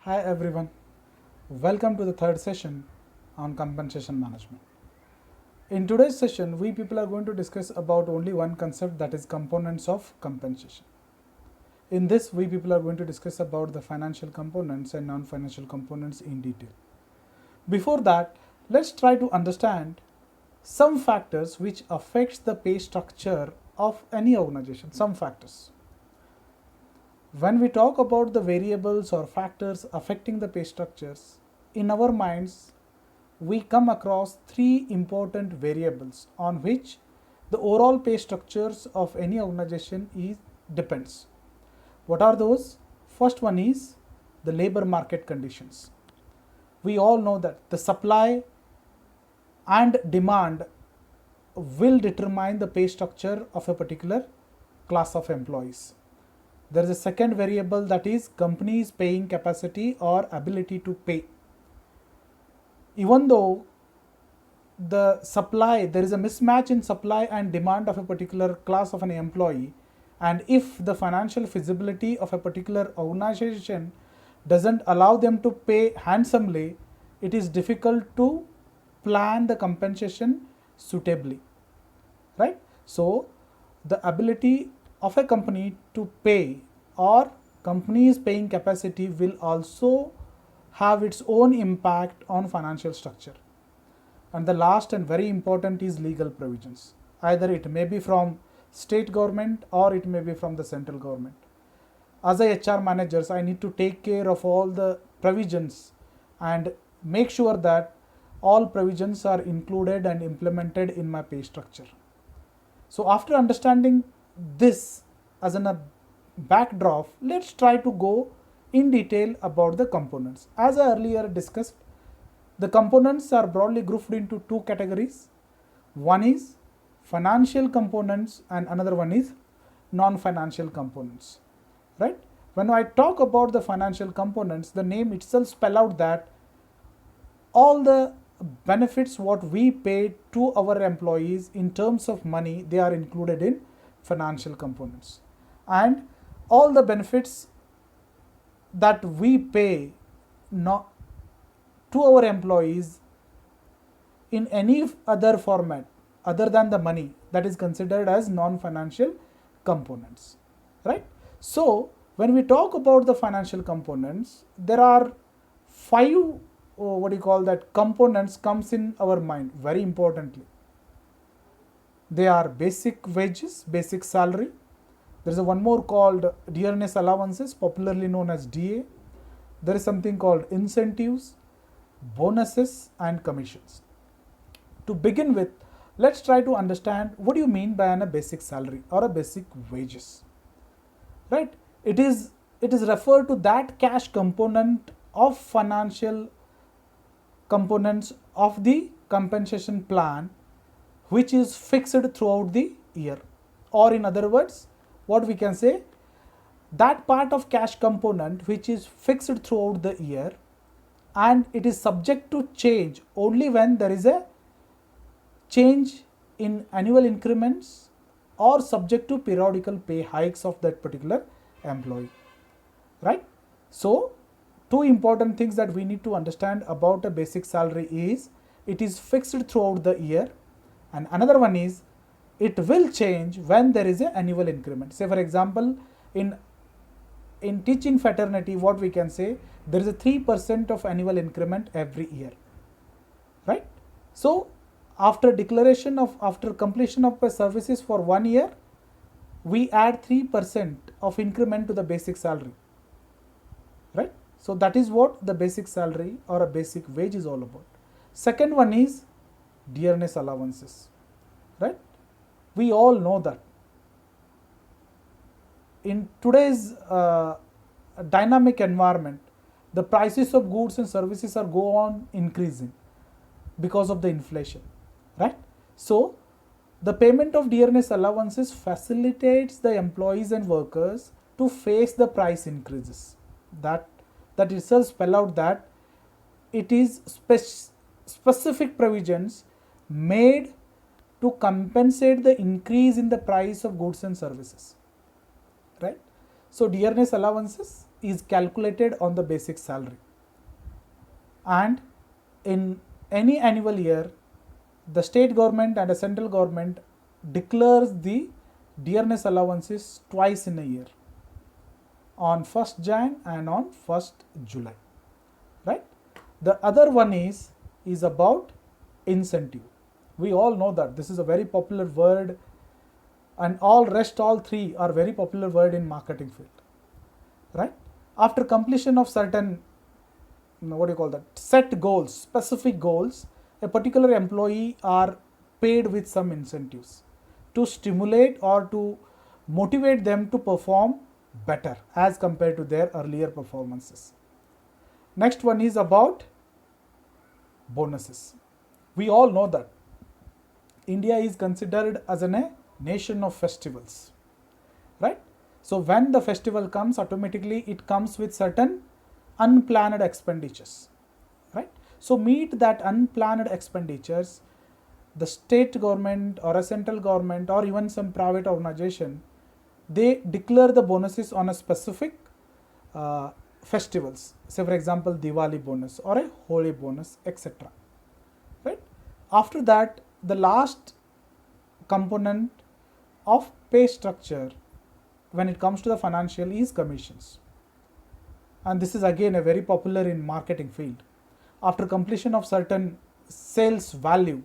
Hi everyone, welcome to the third session on compensation management. In today's session, we people are going to discuss about only one concept, that is components of compensation. In this, we people are going to discuss about the financial components and non-financial components in detail. Before that, let's try to understand some factors which affects the pay structure of any organization, some factors. When we talk about the variables or factors affecting the pay structures, in our minds, we come across three important variables on which the overall pay structures of any organization depends. What are those? First one is the labor market conditions. We all know that the supply and demand will determine the pay structure of a particular class of employees. There is a second variable, that is companies' paying capacity or ability to pay. Even though there is a mismatch in supply and demand of a particular class of an employee, and if the financial feasibility of a particular organization doesn't allow them to pay handsomely, it is difficult to plan the compensation suitably, right? So the ability of a company to pay or company's paying capacity will also have its own impact on financial structure. And the last and very important is legal provisions. Either it may be from state government or it may be from the central government. As a HR managers, I need to take care of all the provisions and make sure that all provisions are included and implemented in my pay structure. So after understanding this as a backdrop, let's try to go in detail about the components. As I earlier discussed, the components are broadly grouped into two categories. One is financial components and another one is non-financial components, right? When I talk about the financial components, the name itself spell out that all the benefits what we pay to our employees in terms of money, they are included in financial components. And all the benefits that we pay not to our employees in any other format other than the money, that is considered as non-financial components, right? So when we talk about the financial components, there are five components comes in our mind very importantly. They are basic wages, basic salary. There is one more called dearness allowances, popularly known as DA. There is something called incentives, bonuses and commissions. To begin with, let's try to understand what do you mean by a basic salary or a basic wages, right? It is referred to that cash component of financial components of the compensation plan which is fixed throughout the year, or in other words, what we can say, that part of cash component which is fixed throughout the year and it is subject to change only when there is a change in annual increments or subject to periodical pay hikes of that particular employee, right? So two important things that we need to understand about a basic salary is it is fixed throughout the year, and another one is it will change when there is an annual increment. Say for example, in teaching fraternity, what we can say, there is a 3% of annual increment every year, right? So after completion of services for 1 year, we add 3% of increment to the basic salary, right? So that is what the basic salary or a basic wage is all about. Second one is dearness allowances, right? We all know that in today's dynamic environment, the prices of goods and services are go on increasing because of the inflation, right? So the payment of dearness allowances facilitates the employees and workers to face the price increases. That itself spell out that it is specific provisions made to compensate the increase in the price of goods and services, right? So dearness allowances is calculated on the basic salary, and in any annual year the state government and the central government declares the dearness allowances twice in a year, on 1st Jan and on 1st July, right? The other one is about incentive. We all know that this is a very popular word, and all three are very popular word in marketing field, right? After completion of certain, set goals, specific goals, a particular employee are paid with some incentives to stimulate or to motivate them to perform better as compared to their earlier performances. Next one is about bonuses. We all know that India is considered as a nation of festivals, right? So when the festival comes, automatically it comes with certain unplanned expenditures, right? So meet that unplanned expenditures, the state government or a central government or even some private organization, they declare the bonuses on a specific festivals, say for example Diwali bonus or a Holi bonus, etc., right? After that, the last component of pay structure when it comes to the financial is commissions, and this is again a very popular in marketing field. After completion of certain sales value,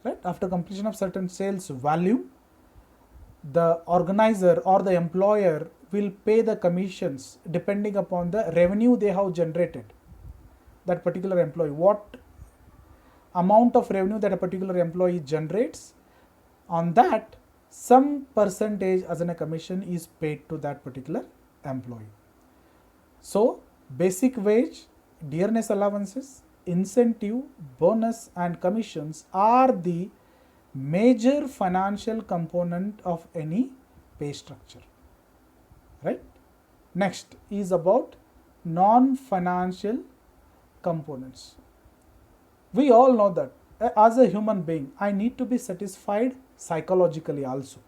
right, after completion of certain sales value, the organizer or the employer will pay the commissions depending upon the revenue they have generated. That particular employee, what amount of revenue that a particular employee generates, on that some percentage as a commission is paid to that particular employee. So basic wage, dearness allowances, incentive, bonus and commissions are the major financial component of any pay structure, right? Next is about non-financial components. We all know that as a human being, I need to be satisfied psychologically also,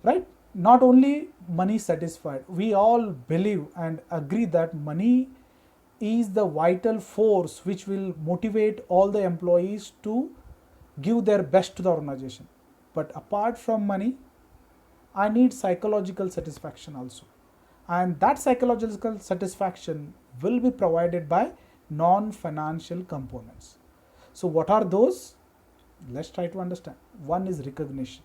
right? Not only money satisfied, we all believe and agree that money is the vital force which will motivate all the employees to give their best to the organization. But apart from money, I need psychological satisfaction also, and that psychological satisfaction will be provided by non-financial components. So what are those? Let's try to understand. One is recognition.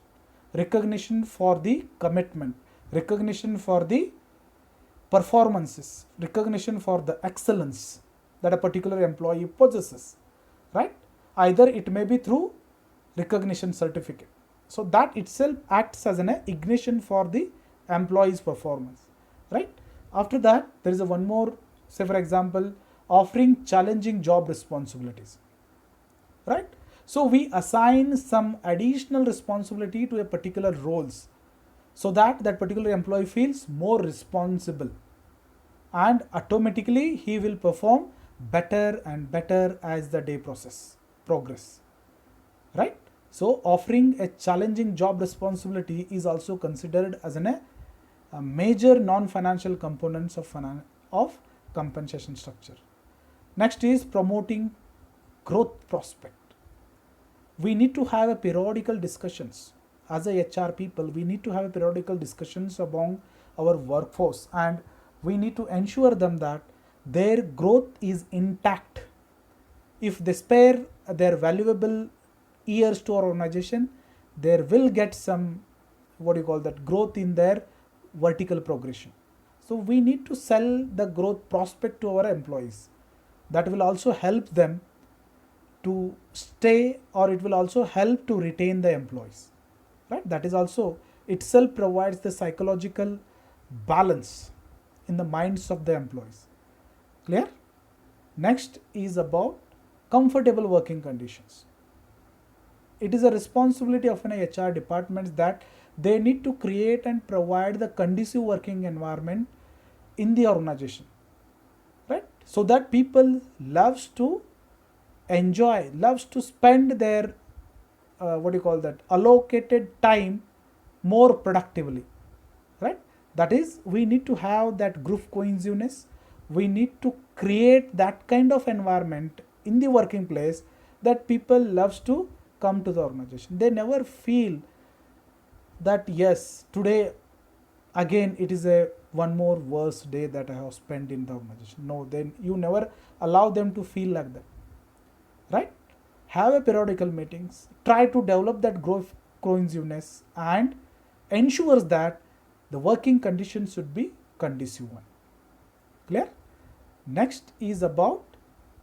Recognition for the commitment, recognition for the performances, recognition for the excellence that a particular employee possesses, right? Either it may be through recognition certificate. So that itself acts as an ignition for the employee's performance, right? After that, there is a one more, say for example, offering challenging job responsibilities, right? So we assign some additional responsibility to a particular roles so that that particular employee feels more responsible, and automatically he will perform better and better as the day progress, right? So offering a challenging job responsibility is also considered as a major non-financial components of compensation structure. Next is promoting growth prospect. We need to have a periodical discussions as a HR people. We need to have a periodical discussions among our workforce, and we need to ensure them that their growth is intact. If they spare their valuable years to our organization, there will get some growth in their vertical progression. So we need to sell the growth prospect to our employees. That will also help them to stay, or it will also help to retain the employees, right? That is also itself provides the psychological balance in the minds of the employees. Clear? Next is about comfortable working conditions. It is a responsibility of an HR department that they need to create and provide the conducive working environment in the organization, right? So that people loves to spend their allocated time more productively, right? That is, we need to have that group cohesiveness. We need to create that kind of environment in the working place that people loves to come to the organization. They never feel that yes, today again it is a one more worse day that I have spent in the organization. No, then you never allow them to feel like that, right? Have a periodical meetings, try to develop that growth cohesiveness and ensures that the working conditions should be conducive one. Clear? Next is about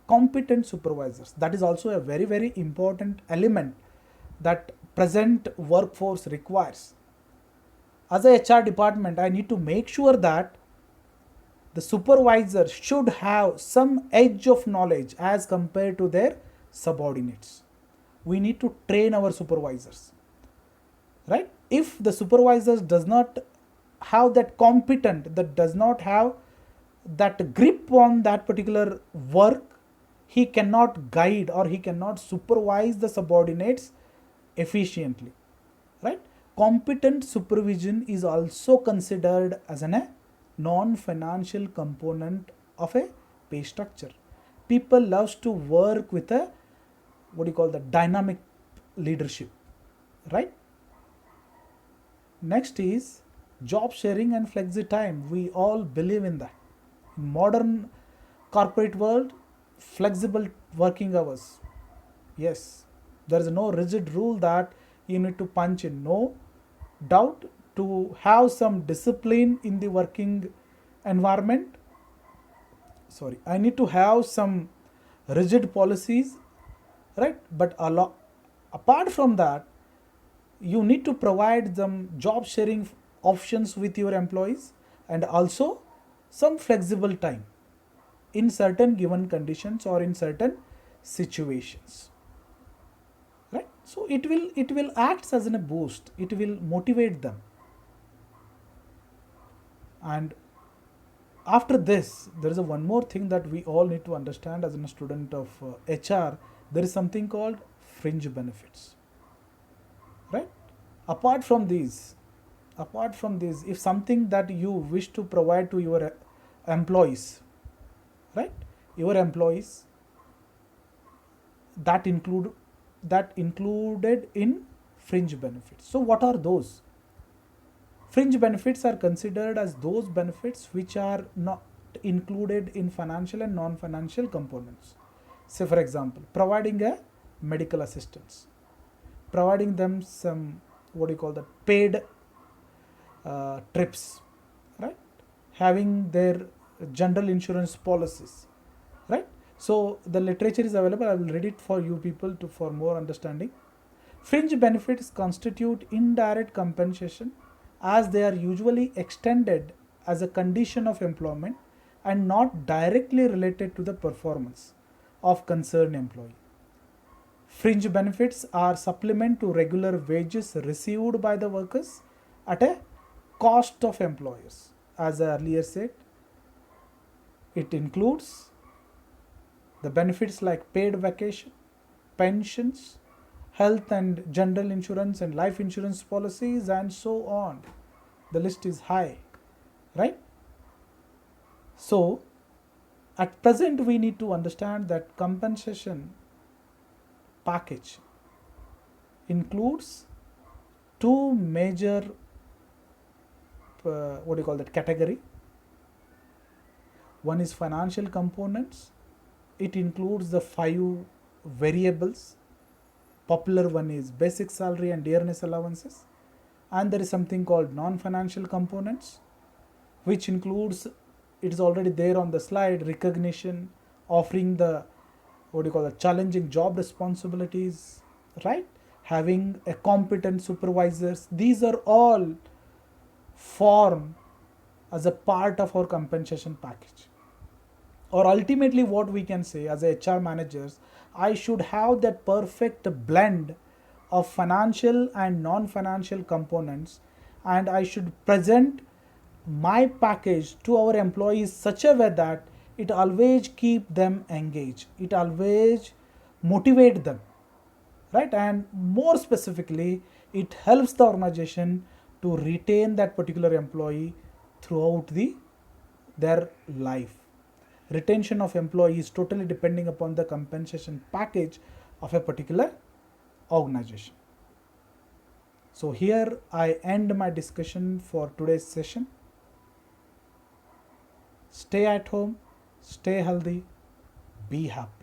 competent supervisors. That is also a very very important element that present workforce requires. As a HR department, I need to make sure that the supervisor should have some edge of knowledge as compared to their subordinates. We need to train our supervisors, right? If the supervisors does not have that competent, that does not have that grip on that particular work, he cannot guide or he cannot supervise the subordinates efficiently, right? Competent supervision is also considered as a non-financial component of a pay structure. People loves to work with a what do you call the dynamic leadership, right? Next is job sharing and flexi time. We all believe in that. In modern corporate world, flexible working hours. Yes, there is no rigid rule that you need to punch in. No doubt, to have some discipline in the working environment. Sorry, I need to have some rigid policies, right? But apart from that, you need to provide some job sharing options with your employees and also some flexible time in certain given conditions or in certain situations, right? So it will act as a boost, it will motivate them. And after this, there is one more thing that we all need to understand as a student of HR. There is something called fringe benefits, right? apart from these apart from this, if something that you wish to provide to your employees, right, your employees, that included in fringe benefits. So what are those? Fringe benefits are considered as those benefits which are not included in financial and non-financial components. Say for example, providing a medical assistance, providing them some what do you call the paid trips, right? Having their general insurance policies, right? So the literature is available. I will read it for you people to for more understanding. Fringe benefits constitute indirect compensation as they are usually extended as a condition of employment and not directly related to the performance of concerned employee. Fringe benefits are supplement to regular wages received by the workers at a cost of employers. As I earlier said, it includes the benefits like paid vacation, pensions, health and general insurance and life insurance policies, and so on. The list is high, right? So, at present, we need to understand that compensation package includes two major what do you call that category. One is financial components. It includes the 5 variables. Popular one is basic salary and dearness allowances, and there is something called non-financial components, which includes, it is already there on the slide, recognition, offering the what do you call the challenging job responsibilities, right? Having a competent supervisors. These are all form as a part of our compensation package. Or ultimately what we can say as HR managers, I should have that perfect blend of financial and non-financial components, and I should present my package to our employees such a way that it always keep them engaged, it always motivate them, right? And more specifically, it helps the organization to retain that particular employee throughout their life. Retention of employees is totally depending upon the compensation package of a particular organization. So here I end my discussion for today's session. Stay at home, stay healthy, be happy.